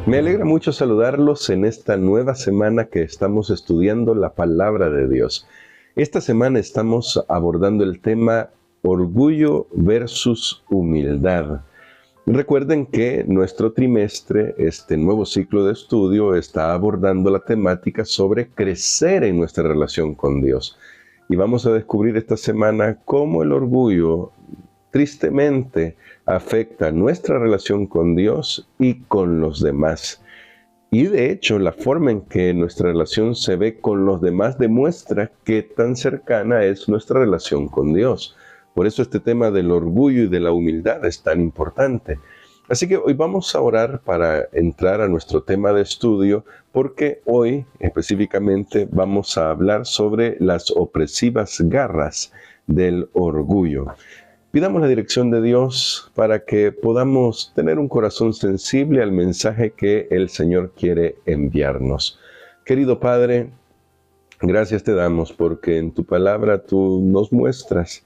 Me alegra mucho saludarlos en esta nueva semana que estamos estudiando la palabra de Dios. Esta semana estamos abordando el tema orgullo versus humildad. Recuerden que nuestro trimestre, este nuevo ciclo de estudio, está abordando la temática sobre crecer en nuestra relación con Dios. Y vamos a descubrir esta semana cómo el orgullo tristemente afecta nuestra relación con Dios y con los demás. Y de hecho, la forma en que nuestra relación se ve con los demás demuestra qué tan cercana es nuestra relación con Dios. Por eso este tema del orgullo y de la humildad es tan importante. Así que hoy vamos a orar para entrar a nuestro tema de estudio, porque hoy específicamente vamos a hablar sobre las opresivas garras del orgullo. Pidamos la dirección de Dios para que podamos tener un corazón sensible al mensaje que el Señor quiere enviarnos. Querido Padre, gracias te damos porque en tu palabra tú nos muestras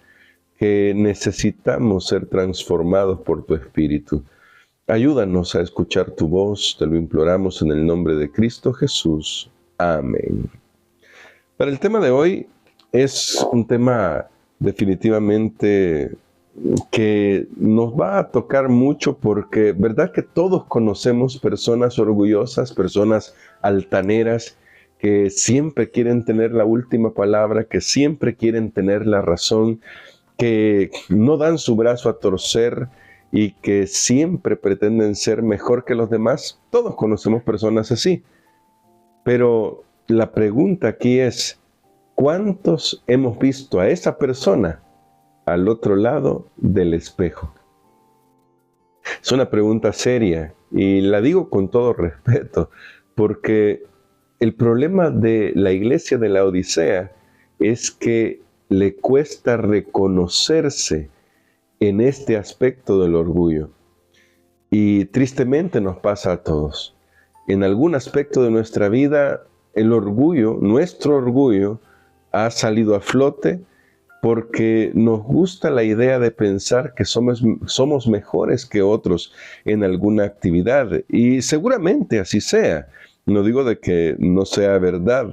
que necesitamos ser transformados por tu Espíritu. Ayúdanos a escuchar tu voz, te lo imploramos en el nombre de Cristo Jesús. Amén. Para el tema de hoy es un tema definitivamente que nos va a tocar mucho porque, ¿verdad que todos conocemos personas orgullosas, personas altaneras, que siempre quieren tener la última palabra, que siempre quieren tener la razón, que no dan su brazo a torcer y que siempre pretenden ser mejor que los demás? Todos conocemos personas así. Pero la pregunta aquí es, ¿cuántos hemos visto a esa persona al otro lado del espejo? Es una pregunta seria y la digo con todo respeto, porque el problema de la iglesia de la Odisea es que le cuesta reconocerse en este aspecto del orgullo. Y tristemente nos pasa a todos. En algún aspecto de nuestra vida, el orgullo, nuestro orgullo, ha salido a flote porque nos gusta la idea de pensar que somos mejores que otros en alguna actividad. Y seguramente así sea. No digo de que no sea verdad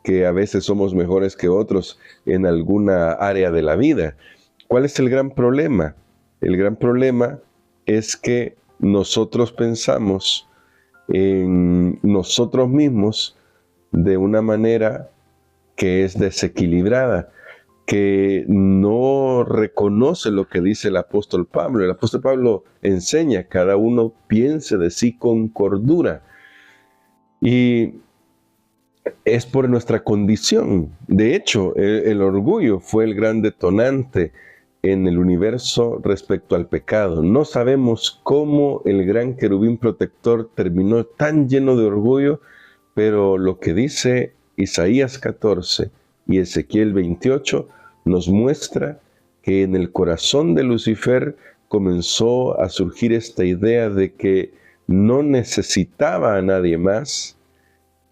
que a veces somos mejores que otros en alguna área de la vida. ¿Cuál es el gran problema? El gran problema es que nosotros pensamos en nosotros mismos de una manera que es desequilibrada, que no reconoce lo que dice el apóstol Pablo. El apóstol Pablo enseña, cada uno piense de sí con cordura. Y es por nuestra condición. De hecho, el orgullo fue el gran detonante en el universo respecto al pecado. No sabemos cómo el gran querubín protector terminó tan lleno de orgullo, pero lo que dice Isaías 14 y Ezequiel 28 nos muestra que en el corazón de Lucifer comenzó a surgir esta idea de que no necesitaba a nadie más,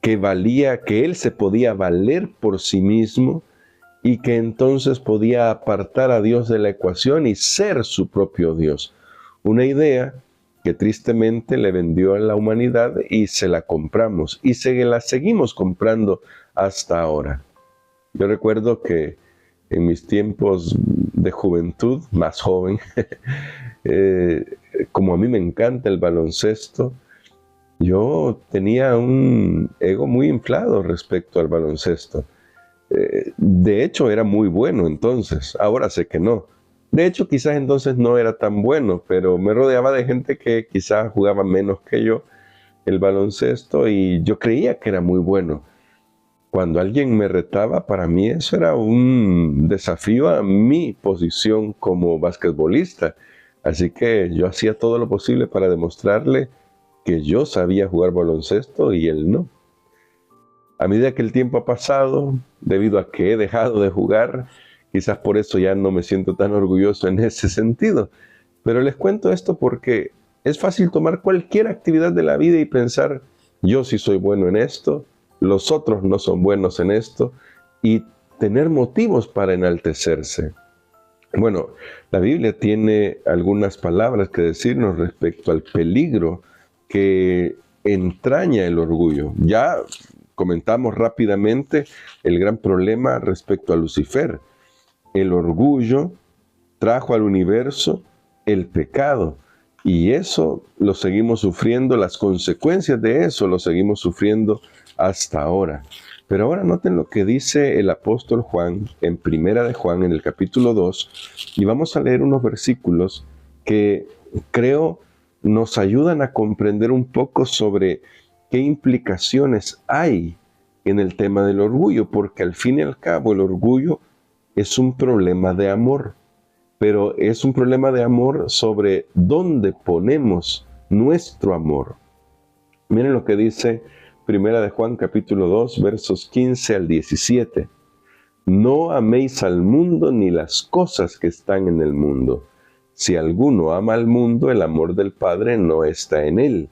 que él se podía valer por sí mismo y que entonces podía apartar a Dios de la ecuación y ser su propio Dios. Una idea que tristemente le vendió a la humanidad y se la compramos y la seguimos comprando hasta ahora. Yo recuerdo que en mis tiempos de juventud, más joven, como a mí me encanta el baloncesto, yo tenía un ego muy inflado respecto al baloncesto. De hecho, era muy bueno entonces, ahora sé que no. De hecho, quizás entonces no era tan bueno, pero me rodeaba de gente que quizás jugaba menos que yo el baloncesto y yo creía que era muy bueno. Cuando alguien me retaba, para mí eso era un desafío a mi posición como basquetbolista. Así que yo hacía todo lo posible para demostrarle que yo sabía jugar baloncesto y él no. A medida que el tiempo ha pasado, debido a que he dejado de jugar, quizás por eso ya no me siento tan orgulloso en ese sentido. Pero les cuento esto porque es fácil tomar cualquier actividad de la vida y pensar, yo sí soy bueno en esto, los otros no son buenos en esto, y tener motivos para enaltecerse. Bueno, la Biblia tiene algunas palabras que decirnos respecto al peligro que entraña el orgullo. Ya comentamos rápidamente el gran problema respecto a Lucifer. El orgullo trajo al universo el pecado y eso lo seguimos sufriendo, las consecuencias de eso lo seguimos sufriendo hasta ahora. Pero ahora noten lo que dice el apóstol Juan en Primera de Juan, en el capítulo 2, y vamos a leer unos versículos que creo nos ayudan a comprender un poco sobre qué implicaciones hay en el tema del orgullo, porque al fin y al cabo el orgullo es un problema de amor, pero es un problema de amor sobre dónde ponemos nuestro amor. Miren lo que dice Primera de Juan capítulo 2, versos 15 al 17. No améis al mundo ni las cosas que están en el mundo. Si alguno ama al mundo, el amor del Padre no está en él.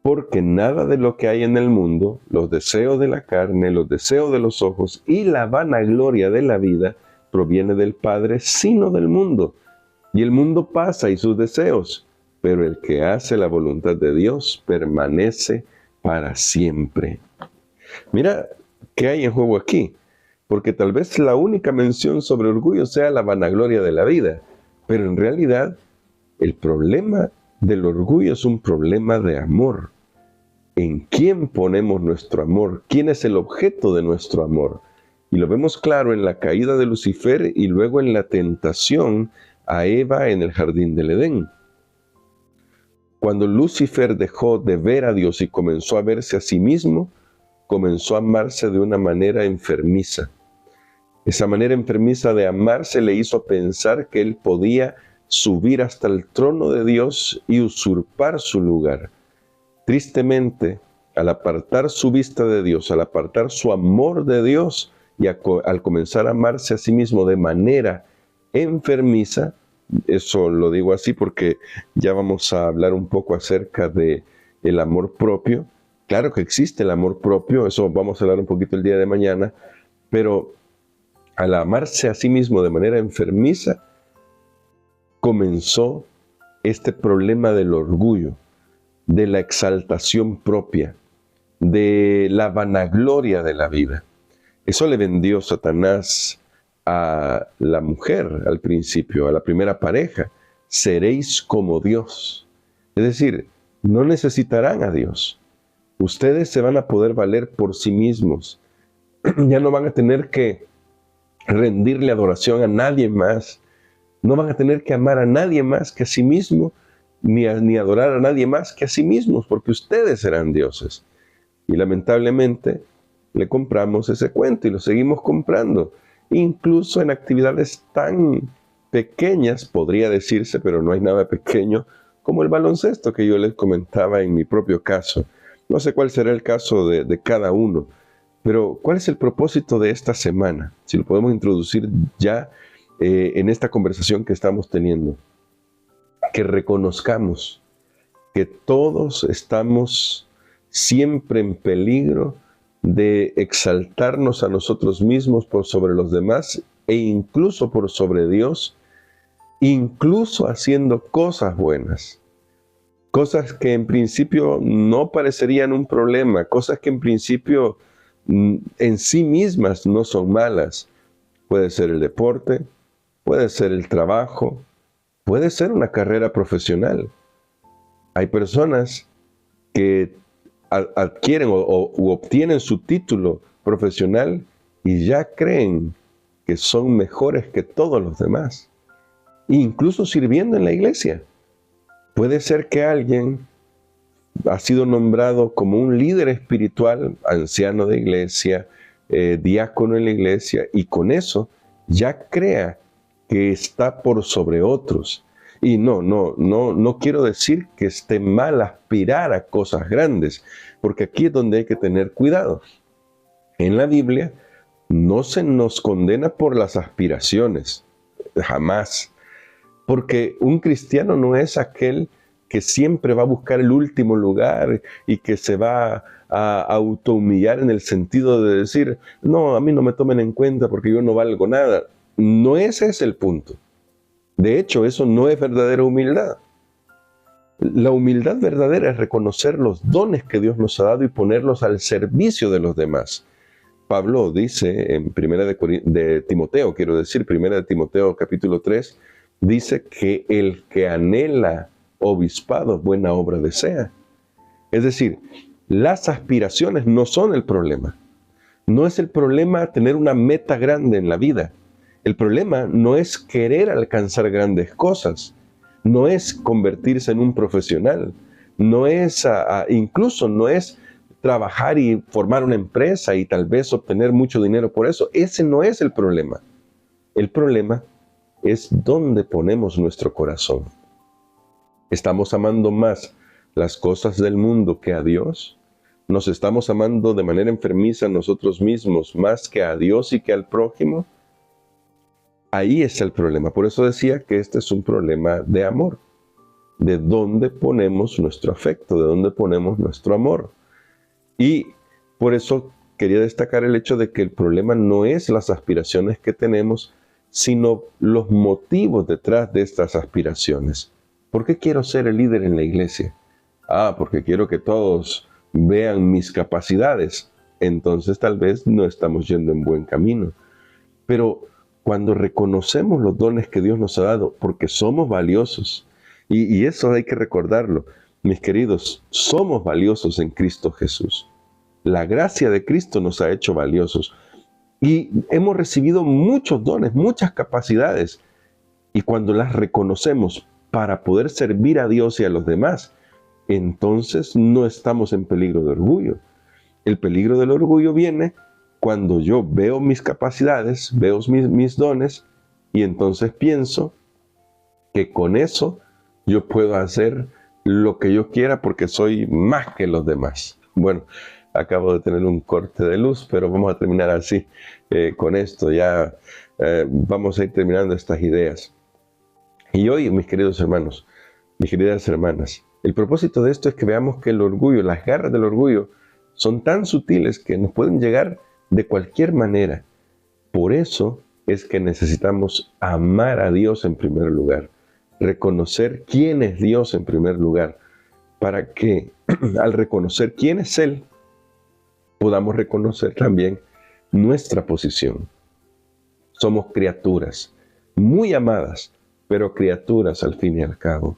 Porque nada de lo que hay en el mundo, los deseos de la carne, los deseos de los ojos y la vanagloria de la vida, proviene del Padre, sino del mundo. Y el mundo pasa y sus deseos, pero el que hace la voluntad de Dios permanece para siempre. Mira qué hay en juego aquí, porque tal vez la única mención sobre orgullo sea la vanagloria de la vida, pero en realidad el problema del orgullo es un problema de amor. ¿En quién ponemos nuestro amor? ¿Quién es el objeto de nuestro amor? Y lo vemos claro en la caída de Lucifer y luego en la tentación a Eva en el jardín del Edén. Cuando Lucifer dejó de ver a Dios y comenzó a verse a sí mismo, comenzó a amarse de una manera enfermiza. Esa manera enfermiza de amarse le hizo pensar que él podía subir hasta el trono de Dios y usurpar su lugar. Tristemente, al apartar su vista de Dios, al apartar su amor de Dios y al comenzar a amarse a sí mismo de manera enfermiza, eso lo digo así porque ya vamos a hablar un poco acerca de el amor propio. Claro que existe el amor propio, eso vamos a hablar un poquito el día de mañana, pero al amarse a sí mismo de manera enfermiza, comenzó este problema del orgullo, de la exaltación propia, de la vanagloria de la vida. Eso le vendió Satanás a la mujer al principio, a la primera pareja. Seréis como Dios. Es decir, no necesitarán a Dios. Ustedes se van a poder valer por sí mismos. Ya no van a tener que rendirle adoración a nadie más. No van a tener que amar a nadie más que a sí mismo, ni adorar a nadie más que a sí mismos, porque ustedes serán dioses. Y lamentablemente le compramos ese cuento y lo seguimos comprando. Incluso en actividades tan pequeñas, podría decirse, pero no hay nada pequeño, como el baloncesto que yo les comentaba en mi propio caso. No sé cuál será el caso de cada uno, pero ¿cuál es el propósito de esta semana? Si lo podemos introducir ya en esta conversación que estamos teniendo. Que reconozcamos que todos estamos siempre en peligro de exaltarnos a nosotros mismos por sobre los demás e incluso por sobre Dios, incluso haciendo cosas buenas, cosas que en principio no parecerían un problema, cosas que en principio en sí mismas no son malas. Puede ser el deporte, puede ser el trabajo, puede ser una carrera profesional. Hay personas que adquieren u obtienen su título profesional y ya creen que son mejores que todos los demás, incluso sirviendo en la iglesia. Puede ser que alguien ha sido nombrado como un líder espiritual, anciano de iglesia, diácono en la iglesia, y con eso ya crea que está por sobre otros. Y no quiero decir que esté mal aspirar a cosas grandes, porque aquí es donde hay que tener cuidado. En la Biblia no se nos condena por las aspiraciones, jamás. Porque un cristiano no es aquel que siempre va a buscar el último lugar y que se va a autohumillar en el sentido de decir, no, a mí no me tomen en cuenta porque yo no valgo nada. no ese es el punto. De hecho, eso no es verdadera humildad. La humildad verdadera es reconocer los dones que Dios nos ha dado y ponerlos al servicio de los demás. Pablo dice en Primera de Timoteo, Primera de Timoteo capítulo 3, dice que el que anhela obispado buena obra desea. Es decir, las aspiraciones no son el problema. No es el problema tener una meta grande en la vida. El problema no es querer alcanzar grandes cosas. No es convertirse en un profesional. No es, incluso no es trabajar y formar una empresa y tal vez obtener mucho dinero por eso. Ese no es el problema. El problema es dónde ponemos nuestro corazón. ¿Estamos amando más las cosas del mundo que a Dios? ¿Nos estamos amando de manera enfermiza a nosotros mismos más que a Dios y que al prójimo? Ahí está el problema. Por eso decía que este es un problema de amor. ¿De dónde ponemos nuestro afecto? ¿De dónde ponemos nuestro amor? Y por eso quería destacar el hecho de que el problema no es las aspiraciones que tenemos, sino los motivos detrás de estas aspiraciones. ¿Por qué quiero ser el líder en la iglesia? Porque quiero que todos vean mis capacidades. Entonces tal vez no estamos yendo en buen camino. Pero cuando reconocemos los dones que Dios nos ha dado, porque somos valiosos, y eso hay que recordarlo, mis queridos, somos valiosos en Cristo Jesús. La gracia de Cristo nos ha hecho valiosos. Y hemos recibido muchos dones, muchas capacidades. Y cuando las reconocemos para poder servir a Dios y a los demás, entonces no estamos en peligro de orgullo. El peligro del orgullo viene cuando yo veo mis capacidades, veo mis dones, y entonces pienso que con eso yo puedo hacer lo que yo quiera porque soy más que los demás. Bueno, acabo de tener un corte de luz, pero vamos a terminar así con esto. Ya vamos a ir terminando estas ideas. Y hoy, mis queridos hermanos, mis queridas hermanas, el propósito de esto es que veamos que el orgullo, las garras del orgullo, son tan sutiles que nos pueden llegar de cualquier manera. Por eso es que necesitamos amar a Dios en primer lugar, reconocer quién es Dios en primer lugar, para que al reconocer quién es Él, podamos reconocer también nuestra posición. Somos criaturas muy amadas, pero criaturas al fin y al cabo.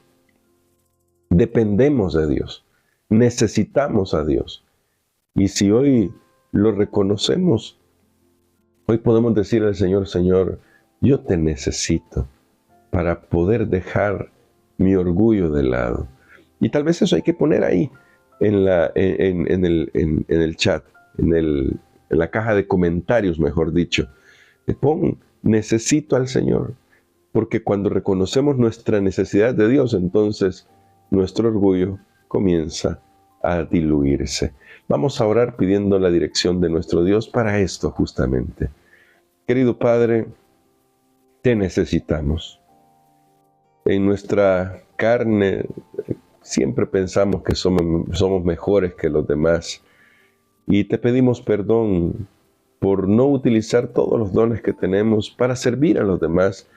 Dependemos de Dios, necesitamos a Dios. Y si hoy lo reconocemos, hoy podemos decir al Señor, Señor, yo te necesito para poder dejar mi orgullo de lado. Y tal vez eso hay que poner ahí en el chat, en la caja de comentarios, mejor dicho. Pon, necesito al Señor. Porque cuando reconocemos nuestra necesidad de Dios, entonces nuestro orgullo comienza a diluirse. Vamos a orar pidiendo la dirección de nuestro Dios para esto justamente. Querido Padre, te necesitamos. En nuestra carne siempre pensamos que somos mejores que los demás. Y te pedimos perdón por no utilizar todos los dones que tenemos para servir a los demás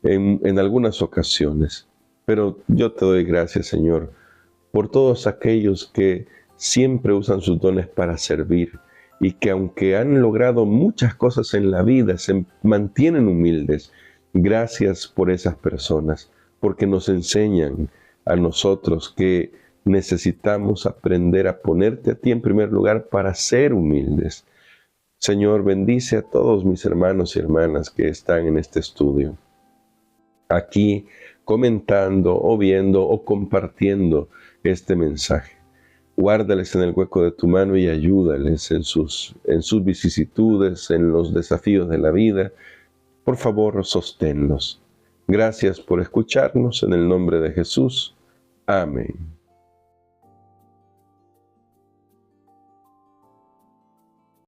en algunas ocasiones. Pero yo te doy gracias, Señor, por todos aquellos que siempre usan sus dones para servir y que aunque han logrado muchas cosas en la vida, se mantienen humildes. Gracias por esas personas, porque nos enseñan a nosotros que necesitamos aprender a ponerte a ti en primer lugar para ser humildes. Señor, bendice a todos mis hermanos y hermanas que están en este estudio, aquí comentando o viendo o compartiendo este mensaje. Guárdales en el hueco de tu mano y ayúdales en sus vicisitudes, en los desafíos de la vida. Por favor, sosténlos. Gracias por escucharnos en el nombre de Jesús. Amén.